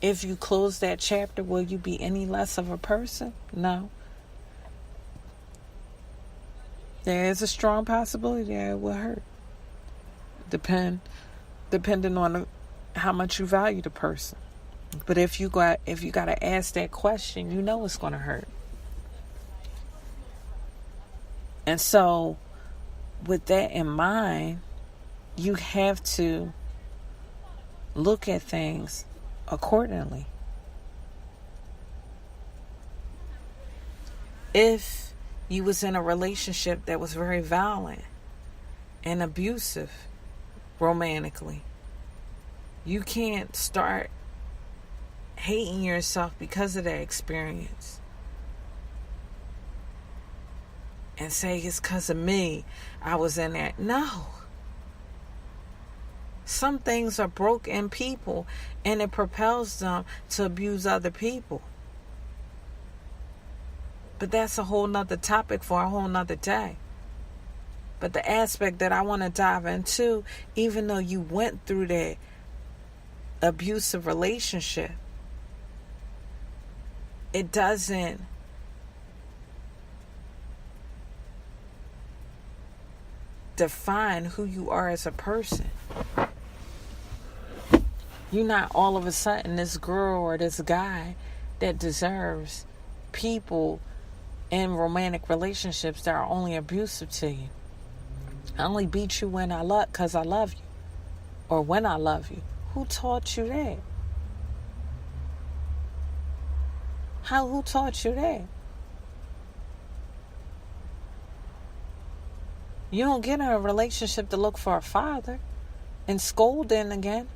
If you close that chapter, will you be any less of a person? No. There is a strong possibility that it will hurt. Depending on how much you value the person. But if you got to ask that question, you know it's going to hurt. And so, with that in mind, you have to look at things accordingly. If you was in a relationship that was very violent and abusive romantically, you can't start hating yourself because of that experience and say it's because of me I was in that. No. Some things are broken people, and it propels them to abuse other people. But that's a whole nother topic for a whole nother day. But the aspect that I want to dive into, even though you went through that abusive relationship, it doesn't define who you are as a person. You're not all of a sudden this girl or this guy that deserves people in romantic relationships that are only abusive to you. I only beat you when I love, because I love you, or when I love you. Who taught you that? Who taught you that? You don't get in a relationship to look for a father and scold in again.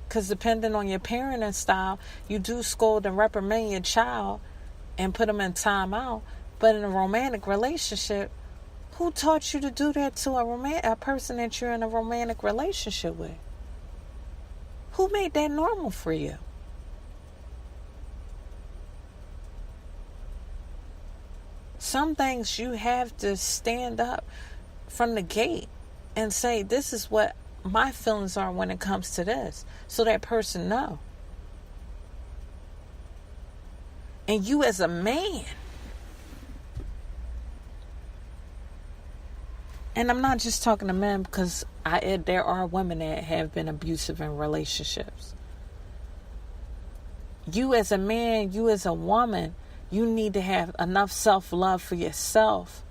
Because depending on your parenting style, you do scold and reprimand your child and put them in timeout. But in a romantic relationship, who taught you to do that to a person that you're in a romantic relationship with? Who made that normal for you? Some things you have to stand up from the gate and say, this is what my feelings are when it comes to this, so that person know. And you as a man, and I'm not just talking to men, because there are women that have been abusive in relationships. You as a man, you as a woman, you need to have enough self-love for yourself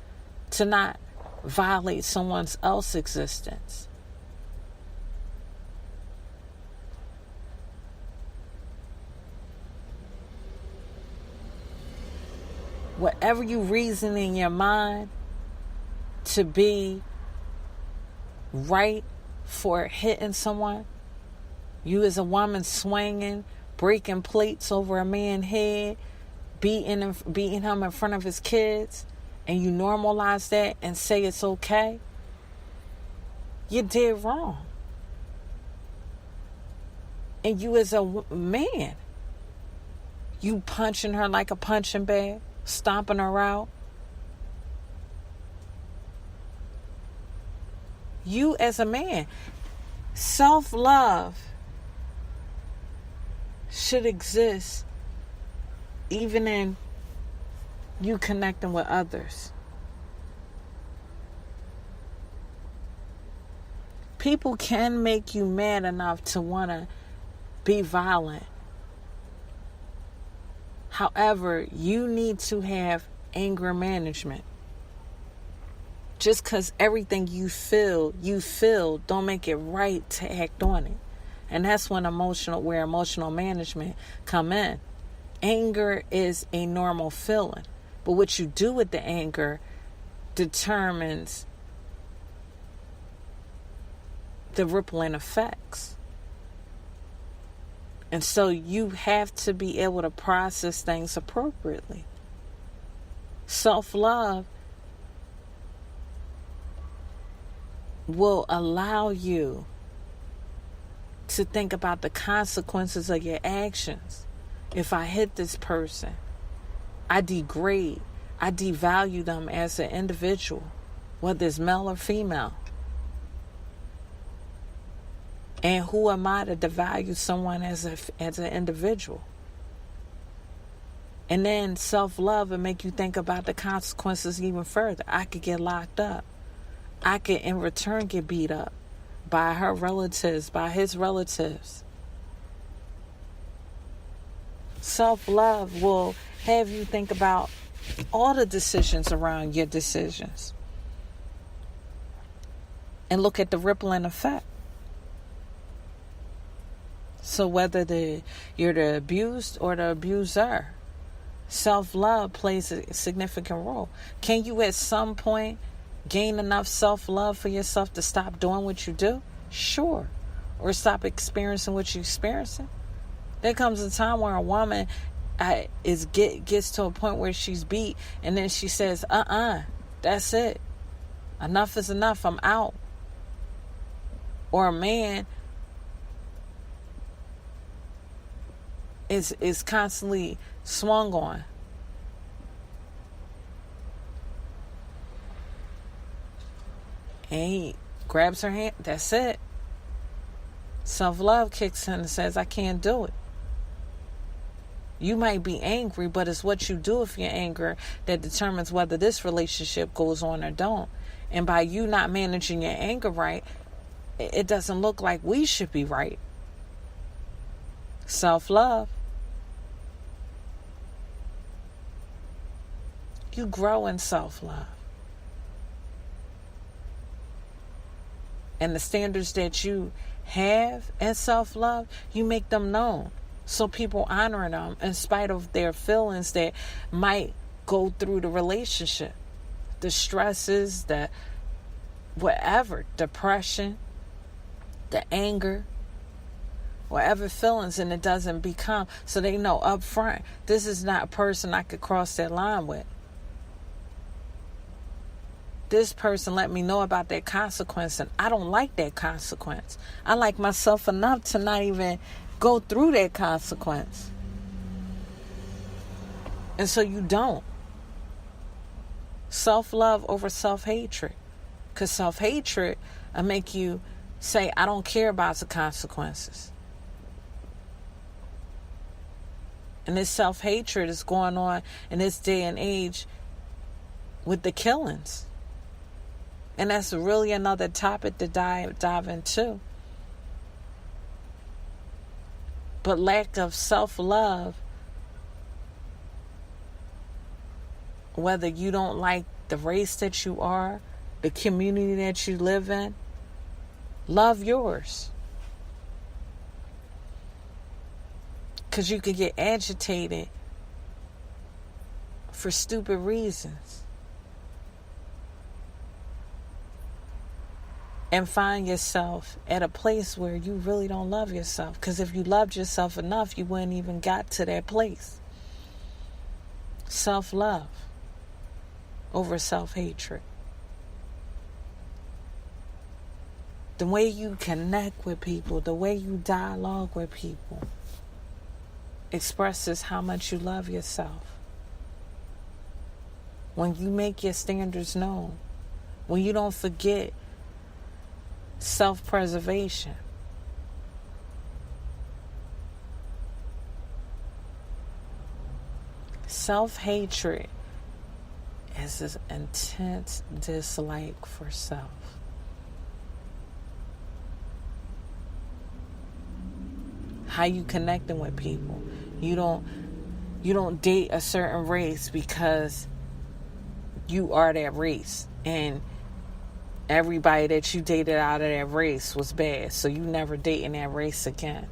to not violate someone else's existence. Whatever you reason in your mind to be right for hitting someone, you as a woman swinging, breaking plates over a man's head, beating him in front of his kids, and you normalize that and say it's okay, you did wrong. And you as a man, you punching her like a punching bag, stomping her out. You as a man, self-love should exist even in you connecting with others. People can make you mad enough to want to be violent. However, you need to have anger management. Just because everything you feel, don't make it right to act on it. And that's when emotional management come in. Anger is a normal feeling. But what you do with the anger determines the rippling effects. And so you have to be able to process things appropriately. Self-love will allow you to think about the consequences of your actions. If I hit this person, I degrade, I devalue them as an individual, whether it's male or female. And who am I to devalue someone as an individual? And then self-love will make you think about the consequences even further. I could get locked up. I could in return get beat up by her relatives, by his relatives. Self-love will have you think about all the decisions around your decisions. And look at the rippling effect. So whether you're the abused or the abuser, self-love plays a significant role. Can you at some point gain enough self-love for yourself to stop doing what you do? Sure. Or stop experiencing what you're experiencing. There comes a time where a woman gets to a point where she's beat, and then she says, that's it. Enough is enough. I'm out. Or a man is constantly swung on. And he grabs her hand. That's it. Self-love kicks in and says, I can't do it. You might be angry, but it's what you do with your anger that determines whether this relationship goes on or don't. And by you not managing your anger right, it doesn't look like we should be right. Self-love. You grow in self-love. And the standards that you have in self-love, you make them known. So people honor them in spite of their feelings that might go through the relationship. The stresses, the whatever, depression, the anger, whatever feelings, and it doesn't become, so they know up front, this is not a person I could cross that line with. This person let me know about that consequence, and I don't like that consequence. I like myself enough to not even go through that consequence. And so you don't. Self-love over self-hatred. Because self-hatred will make you say, I don't care about the consequences. And this self-hatred is going on in this day and age with the killings. And that's really another topic to dive into. But lack of self-love, whether you don't like the race that you are, the community that you live in, love yours. Because you could get agitated for stupid reasons. And find yourself at a place where you really don't love yourself. Because if you loved yourself enough, you wouldn't even got to that place. Self-love over self-hatred. The way you connect with people, the way you dialogue with people, expresses how much you love yourself. When you make your standards known, when you don't forget self-preservation. Self-hatred is this intense dislike for self. How you connecting with people. You don't date a certain race because you are that race, and everybody that you dated out of that race was bad, so you never dating that race again.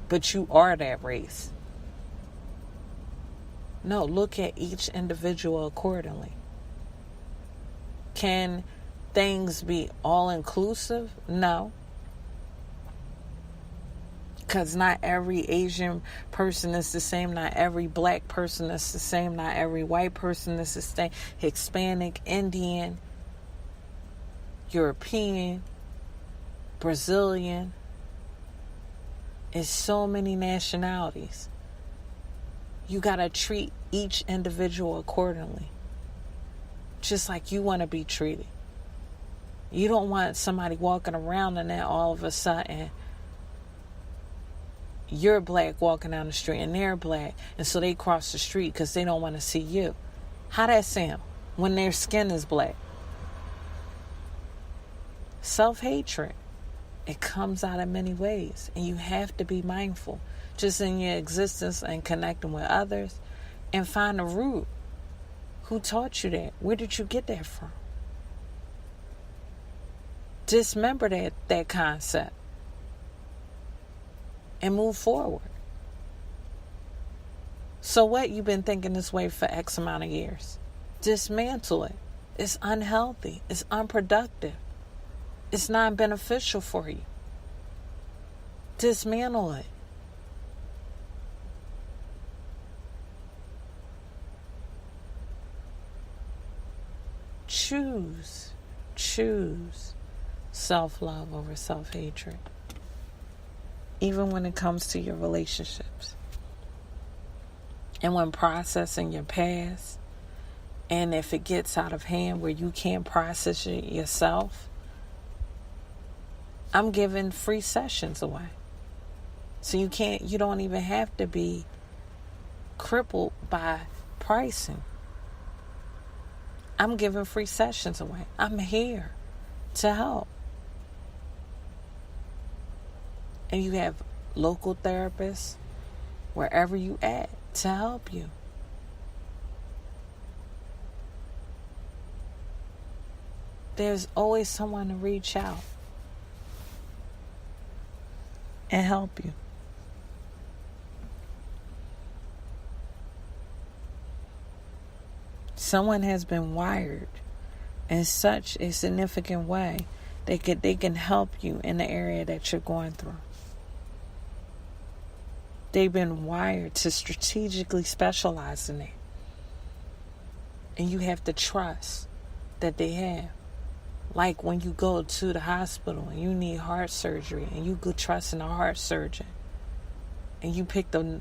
But you are that race. No, look at each individual accordingly. Can things be all-inclusive? No. Because not every Asian person is the same. Not every black person is the same. Not every white person is the same. Hispanic, Indian, European, Brazilian. It's so many nationalities. You got to treat each individual accordingly. Just like you want to be treated. You don't want somebody walking around and then all of a sudden you're black walking down the street and they're black, and so they cross the street because they don't want to see you. How that sound when their skin is black? Self-hatred. It comes out in many ways, and you have to be mindful just in your existence and connecting with others, and find the root. Who taught you that? Where did you get that from? Dismember that concept and move forward. So what? You've been thinking this way for X amount of years. Dismantle it. It's unhealthy. It's unproductive. It's not beneficial for you. Dismantle it. Choose self-love over self-hatred. Even when it comes to your relationships. And when processing your past, and if it gets out of hand where you can't process it yourself, I'm giving free sessions away. So you don't even have to be crippled by pricing. I'm giving free sessions away. I'm here to help. And you have local therapists wherever you at to help you. There's always someone to reach out and help you. Someone has been wired in such a significant way they can help you in the area that you're going through. They've been wired to strategically specialize in it. And you have to trust that they have. Like when you go to the hospital and you need heart surgery and you go trust in a heart surgeon. And you pick the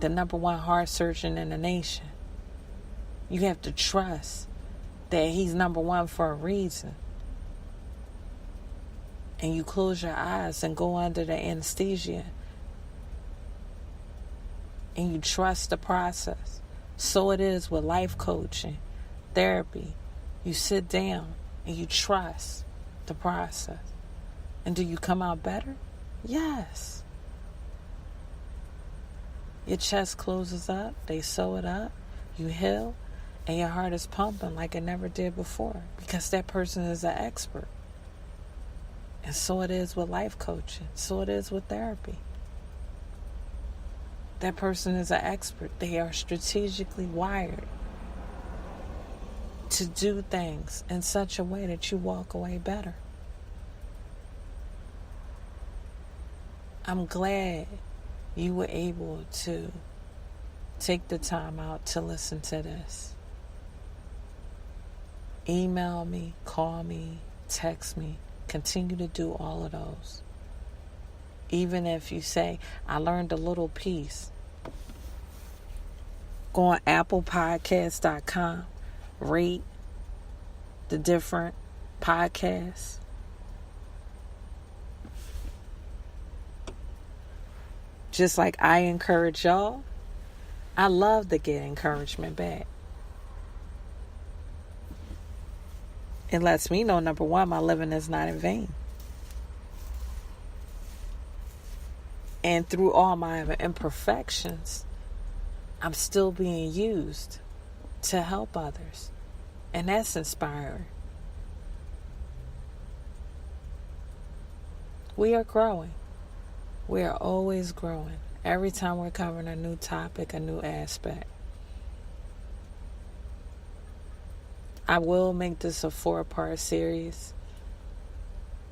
number one heart surgeon in the nation. You have to trust that he's number one for a reason. And you close your eyes and go under the anesthesia. And you trust the process. So it is with life coaching, therapy. You sit down and you trust the process. And do you come out better? Yes. Your chest closes up, they sew it up, you heal, and your heart is pumping like it never did before because that person is an expert. And so it is with life coaching. So it is with therapy. That person is an expert. They are strategically wired to do things in such a way that you walk away better. I'm glad you were able to take the time out to listen to this. Email me, call me, text me. Continue to do all of those. Even if you say, I learned a little piece. Go on applepodcast.com. Rate the different podcasts. Just like I encourage y'all, I love to get encouragement back. It lets me know, number one, my living is not in vain. And through all my imperfections, I'm still being used to help others. And that's inspiring. We are growing. We are always growing. Every time we're covering a new topic, a new aspect. I will make this a 4-part series.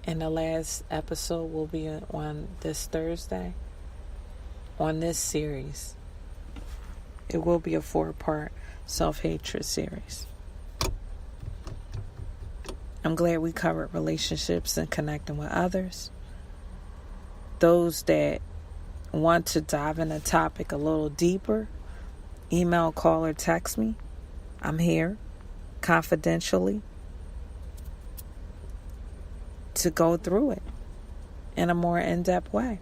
And the last episode will be on this Thursday. On this series. It will be a 4-part self-hatred series. I'm glad we covered relationships and connecting with others. Those that want to dive in a topic a little deeper, email, call, or text me. I'm here, confidentially. to go through it in a more in-depth way.